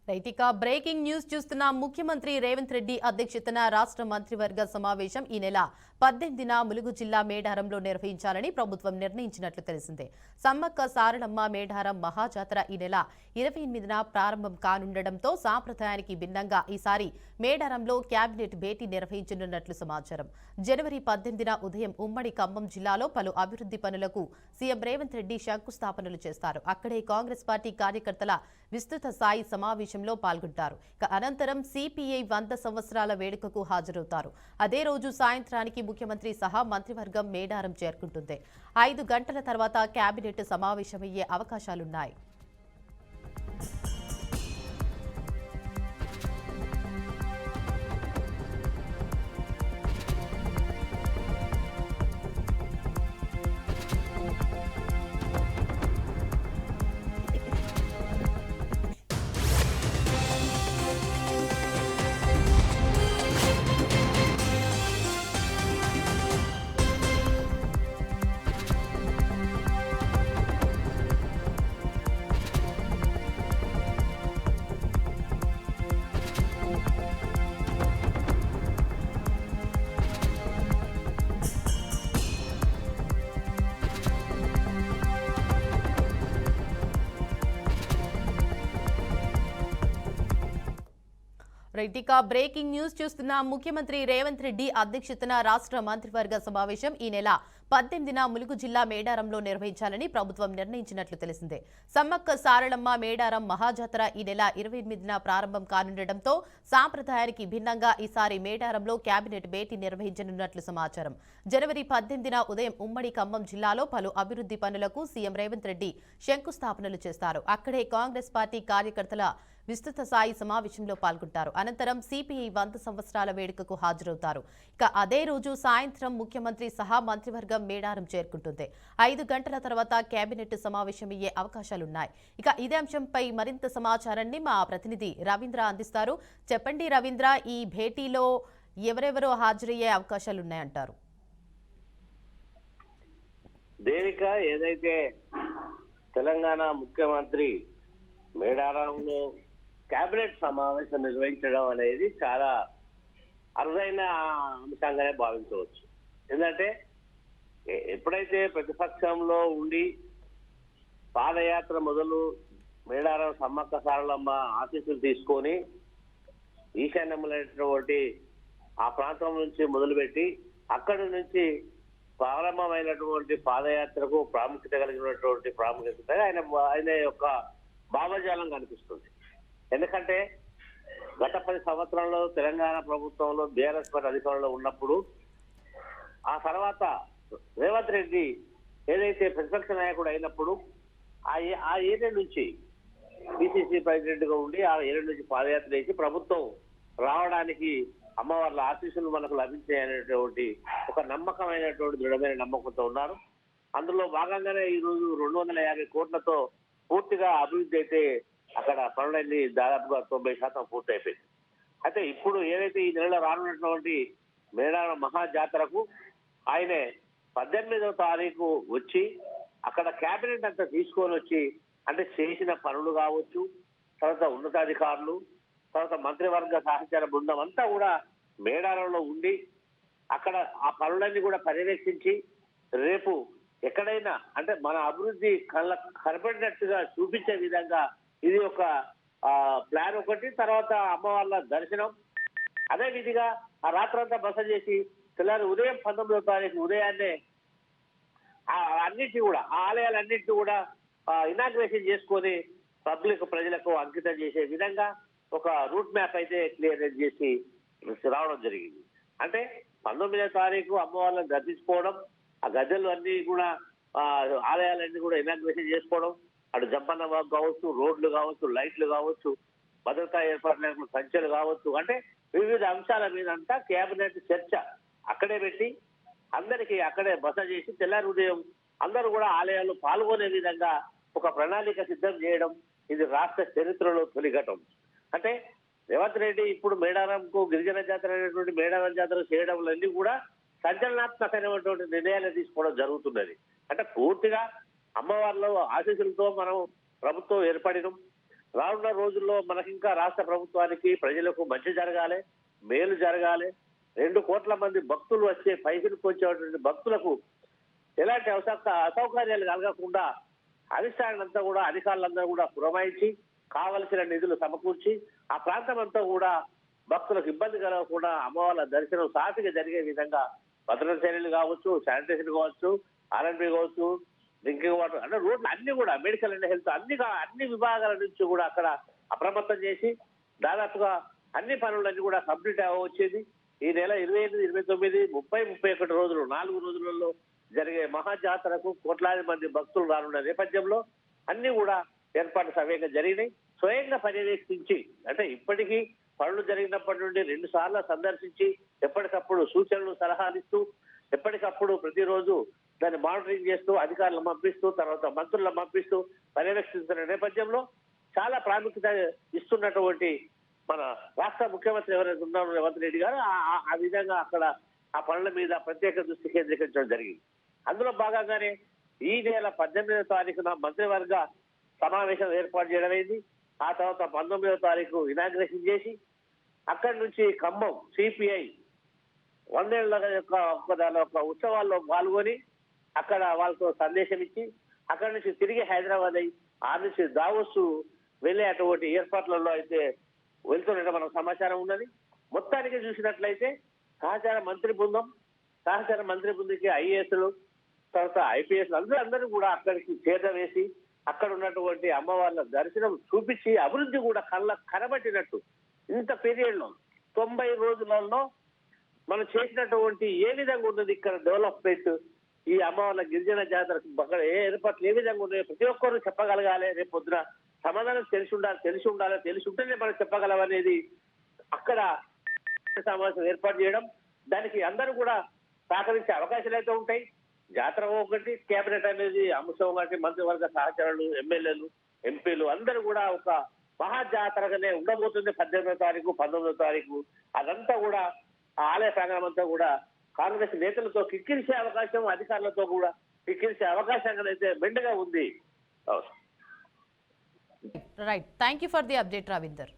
రైటిక breaking news చూస్తున్న ముఖ్యమంత్రి రేవంత్ రెడ్డి అధ్యక్షతన రాష్ట్ర మంత్రివర్గ సమావేశం ఈ నెల 18న ములుగు జిల్లా మేడారంలో నిర్వహించాలని ప్రభుత్వం నిర్ణయించినట్లు తెలిసిందే. సమ్మక్క సారలమ్మ మేడారం మహాజాతర ఈ నెల 28న ప్రారంభం కానుండటంతో సాంప్రదాయానికి భిన్నంగా ఈసారి మేడారంలో కేబినెట్ భేటీ నిర్వహించనున్నట్లు సమాచారం. జనవరి 18న ఉదయం ఉమ్మడి ఖమ్మం జిల్లాలో పలు అభివృద్ధి పనులకు సీఎం రేవంత్ రెడ్డి శంకుస్థాపనలు చేస్తారు. అక్కడే కాంగ్రెస్ పార్టీ కార్యకర్తల విస్తృత స్థాయి సమావేశంలో పాల్గొంటారు. అనంతరం సిపిఐ 100 సంవత్సరాల వేడుకకు హాజరవుతారు. అదే రోజు సాయంత్రానికి ముఖ్యమంత్రి సహా మంత్రివర్గం మేడారం చేరుకుంటుంది. 5 గంటల తర్వాత కేబినెట్ సమావేశమయ్యే అవకాశాలున్నాయి. రైటిక బ్రేకింగ్ న్యూస్ చూస్తున్న ముఖ్యమంత్రి రేవంత్ రెడ్డి అధ్యక్షతన రాష్ట్ర మంత్రివర్గ సమావేశం ఈ నెల 18న ములుగు జిల్లా మేడారంలో నిర్వహించాలని ప్రభుత్వం నిర్ణయించినట్లు తెలిసిందే. సమ్మక్క సారలమ్మ మేడారం మహాజాతర ఈ నెల 28న ప్రారంభం కానుండటంతో సాంప్రదాయానికి భిన్నంగా ఈసారి మేడారంలో కేబినెట్ భేటీ నిర్వహించనున్నట్లు సమాచారం. జనవరి 18న ఉదయం ఉమ్మడి ఖమ్మం జిల్లాలో పలు అభివృద్ధి పనులకు సీఎం రేవంత్ రెడ్డి శంకుస్థాపనలు చేస్తారు. అక్కడే కాంగ్రెస్ పార్టీ కార్యకర్తల విస్తృత స్థాయి సమావేశంలో పాల్గొంటారు. అనంతరం సిపిఐ 100 సంవత్సరాల వేడుకకు హాజరవుతారు. అదే రోజు సాయంత్రం ముఖ్యమంత్రి సహా మంత్రివర్గం మేడారం చేరుకుంటుంది. 5 గంటల తర్వాత కేబినెట్ సమావేశమయ్యే అవకాశాలున్నాయి. ఇదే అంశంపై మరింత సమాచారాన్ని మా ప్రతినిధి రవీంద్ర అందిస్తారు. చెప్పండి రవీంద్ర, ఈ భేటీలో ఎవరెవరు హాజరయ్యే అవకాశాలున్నాయంటారు? దేవిక, ఏదైతే తెలంగాణ ముఖ్యమంత్రి మేడారంలో కేబినెట్ సమావేశం నిర్వహించడం అనేది చాలా అరుదైన అంశంగానే భావించవచ్చు. ఎందుకంటే ఎప్పుడైతే ప్రతిపక్షంలో ఉండి పాదయాత్ర మొదలు మేడారం సమ్మక్క సారలమ్మ ఆశీస్సులు తీసుకొని ఈశాన్యములైనటువంటి ఆ ప్రాంతం నుంచి మొదలుపెట్టి అక్కడి నుంచి ప్రారంభమైనటువంటి పాదయాత్రకు ప్రాముఖ్యత కలిగినటువంటి ప్రాముఖ్యత ఆయన యొక్క భావజాలం కనిపిస్తుంది. ఎందుకంటే గత 10 సంవత్సరాల్లో తెలంగాణ ప్రభుత్వంలో బీఆర్ఎస్ పార్టీ అధికారంలో ఉన్నప్పుడు ఆ తర్వాత రేవంత్ రెడ్డి ఏదైతే ప్రతిపక్ష నాయకుడు అయినప్పుడు ఆ ఏరియా నుంచి పిసిసి ప్రెసిడెంట్ గా ఉండి ఆ ఏరియా నుంచి పాదయాత్ర చేసి ప్రభుత్వం రావడానికి అమ్మవార్ల ఆశీస్సులు మనకు లభించాయనేటువంటి ఒక నమ్మకమైనటువంటి దృఢమైన నమ్మకంతో ఉన్నారు. అందులో భాగంగానే ఈ రోజు 250 కోట్లతో పూర్తిగా అభివృద్ధి అయితే అక్కడ పనులన్నీ దాదాపుగా 90% పూర్తయిపోయింది. అయితే ఇప్పుడు ఏదైతే ఈ నెలలో రానున్నటువంటి మేడారం మహాజాతరకు ఆయనే 18వ తారీఖు వచ్చి అక్కడ కేబినెట్ అంతా తీసుకొని వచ్చి అంటే చేసిన పనులు కావచ్చు, తర్వాత ఉన్నతాధికారులు, తర్వాత మంత్రివర్గ సహచార బృందం అంతా కూడా మేడారంలో ఉండి అక్కడ ఆ పనులన్నీ కూడా పర్యవేక్షించి రేపు ఎక్కడైనా అంటే మన అభివృద్ధి కనపడినట్టుగా చూపించే విధంగా ఇది ఒక ప్లాన్ ఒకటి. తర్వాత అమ్మవార్ల దర్శనం, అదే విధిగా ఆ రాత్రంతా బస చేసి తెల్లారి ఉదయం 19వ తారీఖు ఉదయాన్నే అన్నింటినీ కూడా ఆ ఆలయాలన్నింటినీ కూడా ఇనాగ్రేషన్ చేసుకొని పబ్లిక్ ప్రజలకు అంకితం చేసే విధంగా ఒక రూట్ మ్యాప్ అయితే క్లియర్ చేసి రావడం జరిగింది. అంటే 19వ తారీఖు అమ్మవార్లను దర్శించుకోవడం, ఆ గద్దెలు అన్ని కూడా ఆలయాలన్నీ కూడా ఇనాగ్రేషన్ చేసుకోవడం, అటు జంపన్న వాక్ కావచ్చు, రోడ్లు కావచ్చు, లైట్లు కావచ్చు, భద్రతా ఏర్పాట్ల సంఖ్యలు కావచ్చు, అంటే వివిధ అంశాల మీద అంతా కేబినెట్ చర్చ అక్కడే పెట్టి అందరికీ అక్కడే బస చేసి తెల్లారి ఉదయం అందరూ కూడా ఆలయాల్లో పాల్గొనే విధంగా ఒక ప్రణాళిక సిద్ధం చేయడం ఇది రాష్ట్ర చరిత్రలో తొలిఘటం. అంటే రేవంత్ రెడ్డి ఇప్పుడు మేడారంకు గిరిజన జాతర అనేటువంటి మేడారం జాతర చేయడంలన్నీ కూడా సంచలనాత్మకమైనటువంటి నిర్ణయాలు తీసుకోవడం జరుగుతున్నది. అంటే పూర్తిగా అమ్మవార్ల ఆశీస్సులతో మనం ప్రభుత్వం ఏర్పడినాం. రానున్న రోజుల్లో మనకి ఇంకా రాష్ట్ర ప్రభుత్వానికి ప్రజలకు మంచి జరగాలి, మేలు జరగాలి. 2 కోట్ల మంది భక్తులు వచ్చే పైసలకు వచ్చేటువంటి భక్తులకు ఎలాంటి అసౌకర్యాలు కలగకుండా అధిష్టానంతా కూడా అధికారులందరూ కూడా పురమాయించి కావలసిన నిధులు సమకూర్చి ఆ ప్రాంతం అంతా కూడా భక్తులకు ఇబ్బంది కలగకుండా అమ్మవార్ల దర్శనం సాఫీగా జరిగే విధంగా భద్రతా చర్యలు కావచ్చు, శానిటేషన్ కావచ్చు, ఆర్ఎండ్బి కావచ్చు, డ్రింకింగ్ వాటర్ అంటే రోడ్లు అన్ని కూడా మెడికల్ అండ్ హెల్త్ అన్ని విభాగాల నుంచి కూడా అక్కడ అప్రమత్తం చేసి దాదాపుగా అన్ని పనులన్నీ కూడా కంప్లీట్ అవ్వచ్చేది. ఈ నెల 28, 29, 30, 31 రోజులు 4 రోజులలో జరిగే మహాజాతరకు కోట్లాది మంది భక్తులు రానున్న నేపథ్యంలో అన్ని కూడా ఏర్పాటు సవ్యంగా జరిగినాయి. స్వయంగా పర్యవేక్షించి అంటే ఇప్పటికీ పనులు జరిగినప్పటి నుండి 2 సార్లు సందర్శించి ఎప్పటికప్పుడు సూచనలు సలహాలు ఇస్తూ ఎప్పటికప్పుడు ప్రతిరోజు దాన్ని మానిటరింగ్ చేస్తూ అధికారులను పంపిస్తూ తర్వాత మంత్రులను పంపిస్తూ పర్యవేక్షిస్తున్న నేపథ్యంలో చాలా ప్రాముఖ్యత ఇస్తున్నటువంటి మన రాష్ట్ర ముఖ్యమంత్రి ఎవరైతే ఉన్నారో రేవంత్ రెడ్డి గారు ఆ విధంగా అక్కడ ఆ పనుల మీద ప్రత్యేక దృష్టి కేంద్రీకరించడం జరిగింది. అందులో భాగంగానే ఈ నెల 18వ తారీఖున మంత్రివర్గ సమావేశం ఏర్పాటు చేయడం అయింది. ఆ తర్వాత 19వ తారీఖు ఇనాగ్రేషన్ చేసి అక్కడి నుంచి ఖమ్మం సిపిఐ 100 ఏళ్ల యొక్క ఉత్సవాల్లో పాల్గొని అక్కడ వాళ్ళతో సందేశం ఇచ్చి అక్కడి నుంచి తిరిగి హైదరాబాద్ అయ్యి ఆ నుంచి దావోస్ వెళ్ళే అటువంటి ఏర్పాట్లలో అయితే వెళ్తున్నట్టు మనకు సమాచారం ఉన్నది. మొత్తానికి చూసినట్లయితే సహచార మంత్రి బృందంకి ఐఏఎస్లు తర్వాత ఐపీఎస్లు అందరూ కూడా అక్కడికి చేరవేసి అక్కడ ఉన్నటువంటి అమ్మవార్ల దర్శనం చూపించి అభివృద్ధి కూడా కనబట్టినట్టు ఇంత పీరియడ్ లో 90 రోజులలో మనం చేసినటువంటి ఏ విధంగా ఉన్నది ఇక్కడ డెవలప్మెంట్ ఈ అమ్మవార్ల గిరిజన జాతరకు అక్కడ ఏ ఏర్పాట్లు ఏ విధంగా ఉన్నాయో ప్రతి ఒక్కరు చెప్పగలగాలి. రేపు పొద్దున సమాధానం తెలిసి ఉంటేనే మనం చెప్పగలమనేది అక్కడ సమావేశం ఏర్పాటు చేయడం దానికి అందరూ కూడా సహకరించే అవకాశాలు అయితే ఉంటాయి. జాతర ఒకటి కేబినెట్ అనేది అంశం ఒకటి మంత్రివర్గ సహచరులు ఎమ్మెల్యేలు ఎంపీలు అందరూ కూడా ఒక మహాజాతరగానే ఉండబోతుంది. 18వ తారీఖు 19వ తారీఖు అదంతా కూడా ఆ ఆలయ ప్రాంగణం అంతా కూడా కాంగ్రెస్ నేతలతో కిక్కిరిసే అవకాశం అధికారులతో కూడా కిక్కిరిసే అవకాశం అయితే మెండుగా ఉంది. Right, thank you for the update Ravinder.